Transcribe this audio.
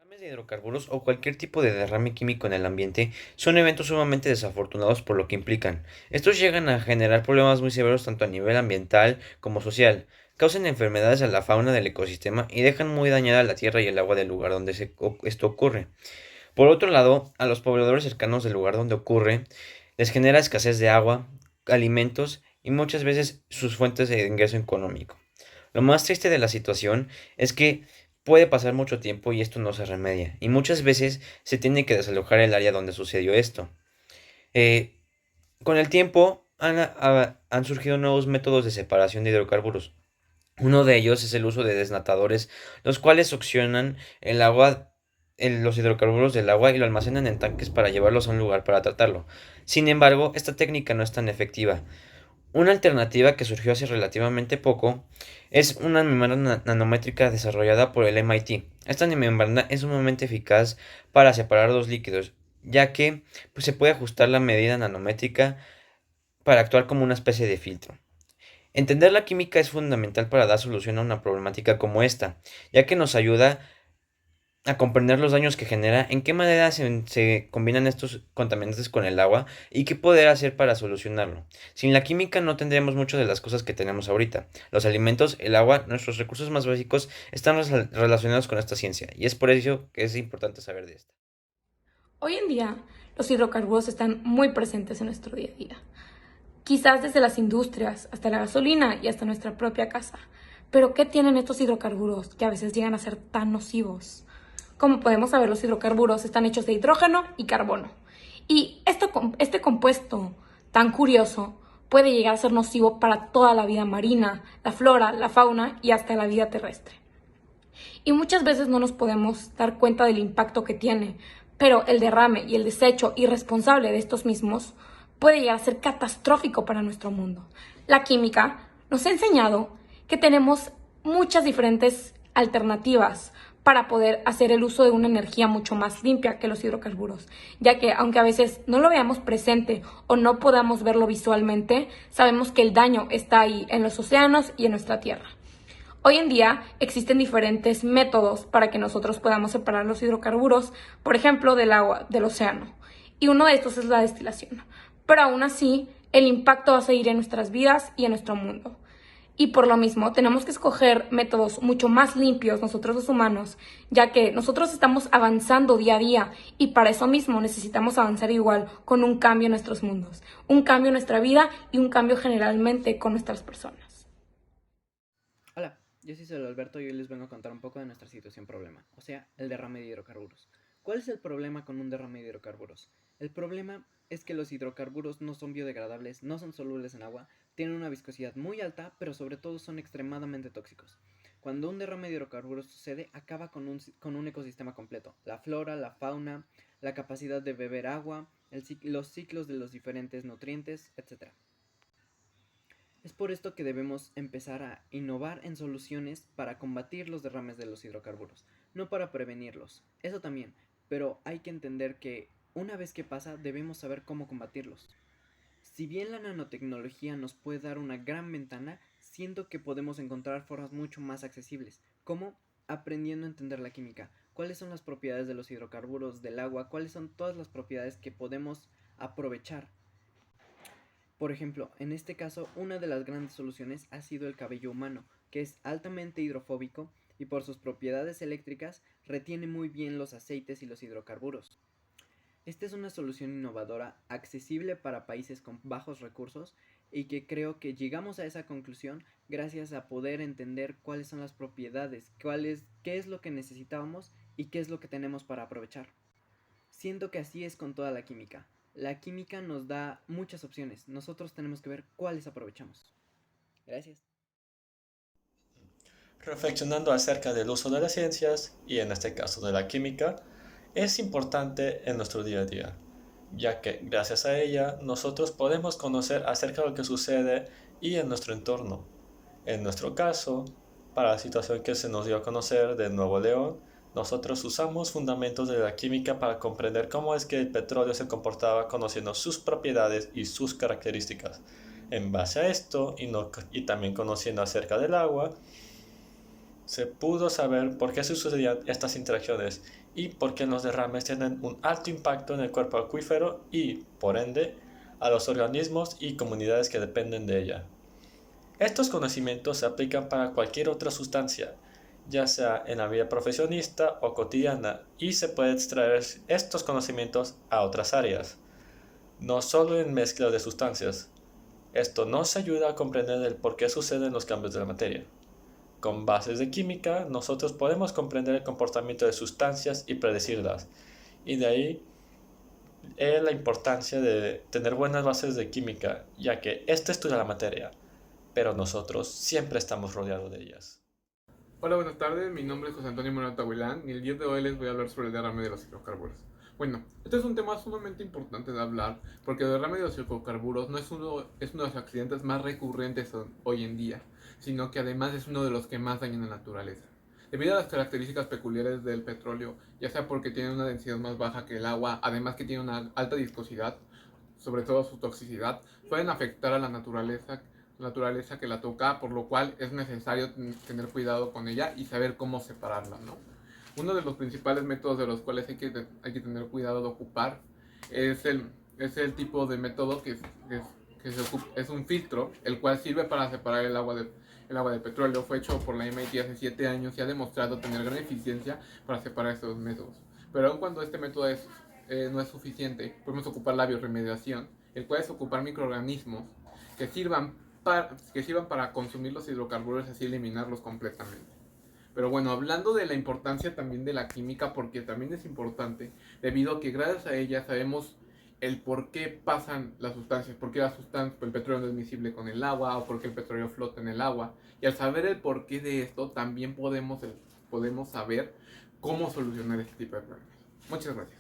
Derrames de hidrocarburos o cualquier tipo de derrame químico en el ambiente son eventos sumamente desafortunados por lo que implican. Estos llegan a generar problemas muy severos tanto a nivel ambiental como social, causan enfermedades a la fauna del ecosistema y dejan muy dañada la tierra y el agua del lugar donde esto ocurre. Por otro lado, a los pobladores cercanos del lugar donde ocurre les genera escasez de agua, alimentos y muchas veces sus fuentes de ingreso económico. Lo más triste de la situación es que puede pasar mucho tiempo y esto no se remedia, y muchas veces se tiene que desalojar el área donde sucedió esto. Eh, con el tiempo han surgido nuevos métodos de separación de hidrocarburos. Uno de ellos es el uso de desnatadores, los cuales succionan el agua, los hidrocarburos del agua y lo almacenan en tanques para llevarlos a un lugar para tratarlo. Sin embargo, esta técnica no es tan efectiva. Una alternativa que surgió hace relativamente poco es una membrana nanométrica desarrollada por el MIT. Esta membrana es sumamente eficaz para separar los líquidos, ya que se puede ajustar la medida nanométrica para actuar como una especie de filtro. Entender la química es fundamental para dar solución a una problemática como esta, ya que nos ayuda a comprender los daños que genera, en qué manera se combinan estos contaminantes con el agua y qué poder hacer para solucionarlo. Sin la química no tendríamos muchas de las cosas que tenemos ahorita. Los alimentos, el agua, nuestros recursos más básicos están relacionados con esta ciencia y es por ello que es importante saber de esta. Hoy en día, los hidrocarburos están muy presentes en nuestro día a día. Quizás desde las industrias hasta la gasolina y hasta nuestra propia casa. Pero ¿qué tienen estos hidrocarburos que a veces llegan a ser tan nocivos? Como podemos saber, los hidrocarburos están hechos de hidrógeno y carbono. Y este compuesto tan curioso puede llegar a ser nocivo para toda la vida marina, la flora, la fauna y hasta la vida terrestre. Y muchas veces no nos podemos dar cuenta del impacto que tiene, pero el derrame y el desecho irresponsable de estos mismos puede llegar a ser catastrófico para nuestro mundo. La química nos ha enseñado que tenemos muchas diferentes alternativas para poder hacer el uso de una energía mucho más limpia que los hidrocarburos, ya que aunque a veces no lo veamos presente o no podamos verlo visualmente, sabemos que el daño está ahí en los océanos y en nuestra tierra. Hoy en día existen diferentes métodos para que nosotros podamos separar los hidrocarburos, por ejemplo, del agua, del océano. Y uno de estos es la destilación. Pero aún así, el impacto va a seguir en nuestras vidas y en nuestro mundo. Y por lo mismo, tenemos que escoger métodos mucho más limpios nosotros los humanos, ya que nosotros estamos avanzando día a día y para eso mismo necesitamos avanzar igual con un cambio en nuestros mundos, un cambio en nuestra vida y un cambio generalmente con nuestras personas. Hola, yo soy Alberto y hoy les vengo a contar un poco de nuestra situación problema, o sea, el derrame de hidrocarburos. ¿Cuál es el problema con un derrame de hidrocarburos? El problema es que los hidrocarburos no son biodegradables, no son solubles en agua, tienen una viscosidad muy alta, pero sobre todo son extremadamente tóxicos. Cuando un derrame de hidrocarburos sucede, acaba con un ecosistema completo, la flora, la fauna, la capacidad de beber agua, los ciclos de los diferentes nutrientes, etc. Es por esto que debemos empezar a innovar en soluciones para combatir los derrames de los hidrocarburos, no para prevenirlos, eso también, pero hay que entender que una vez que pasa debemos saber cómo combatirlos. Si bien la nanotecnología nos puede dar una gran ventana, siento que podemos encontrar formas mucho más accesibles, como aprendiendo a entender la química, cuáles son las propiedades de los hidrocarburos, del agua, cuáles son todas las propiedades que podemos aprovechar. Por ejemplo, en este caso, una de las grandes soluciones ha sido el cabello humano, que es altamente hidrofóbico y por sus propiedades eléctricas retiene muy bien los aceites y los hidrocarburos. Esta es una solución innovadora, accesible para países con bajos recursos y que creo que llegamos a esa conclusión gracias a poder entender cuáles son las propiedades, qué es lo que necesitábamos y qué es lo que tenemos para aprovechar. Siento que así es con toda la química. La química nos da muchas opciones. Nosotros tenemos que ver cuáles aprovechamos. Gracias. Reflexionando acerca del uso de las ciencias, y en este caso de la química, es importante en nuestro día a día, ya que gracias a ella nosotros podemos conocer acerca de lo que sucede y en nuestro entorno. En nuestro caso, para la situación que se nos dio a conocer de Nuevo León, nosotros usamos fundamentos de la química para comprender cómo es que el petróleo se comportaba conociendo sus propiedades y sus características. En base a esto, y también conociendo acerca del agua, Se pudo saber por qué sucedían estas interacciones y por qué los derrames tienen un alto impacto en el cuerpo acuífero y, por ende, a los organismos y comunidades que dependen de ella. Estos conocimientos se aplican para cualquier otra sustancia, ya sea en la vida profesionista o cotidiana, y se puede extraer estos conocimientos a otras áreas, no solo en mezclas de sustancias. Esto nos ayuda a comprender el por qué suceden los cambios de la materia. Con bases de química, nosotros podemos comprender el comportamiento de sustancias y predecirlas, y de ahí es la importancia de tener buenas bases de química, ya que esta estudia la materia, pero nosotros siempre estamos rodeados de ellas. Hola, buenas tardes. Mi nombre es José Antonio Moreno Tahuilán y el día de hoy les voy a hablar sobre el derrame de los hidrocarburos. Bueno, este es un tema sumamente importante de hablar porque el derrame de los hidrocarburos no es uno de los accidentes más recurrentes hoy en día, sino que además es uno de los que más dañan a la naturaleza. Debido a las características peculiares del petróleo, ya sea porque tiene una densidad más baja que el agua, además que tiene una alta viscosidad, sobre todo su toxicidad, pueden afectar a la naturaleza que la toca, por lo cual es necesario tener cuidado con ella y saber cómo separarla, ¿no? Uno de los principales métodos de los cuales hay que tener cuidado de ocupar es el tipo de método es un filtro, el cual sirve para separar el agua del petróleo. Fue hecho por la MIT hace 7 años y ha demostrado tener gran eficiencia para separar estos métodos. Pero aun cuando este método no es suficiente, podemos ocupar la bioremediación, el cual es ocupar microorganismos que sirvan para consumir los hidrocarburos y así eliminarlos completamente. Pero bueno, hablando de la importancia también de la química, porque también es importante, debido a que gracias a ella sabemos el por qué pasan las sustancias, por qué el petróleo no es miscible con el agua, o por qué el petróleo flota en el agua. Y al saber el porqué de esto, también podemos saber cómo solucionar este tipo de problemas. Muchas gracias.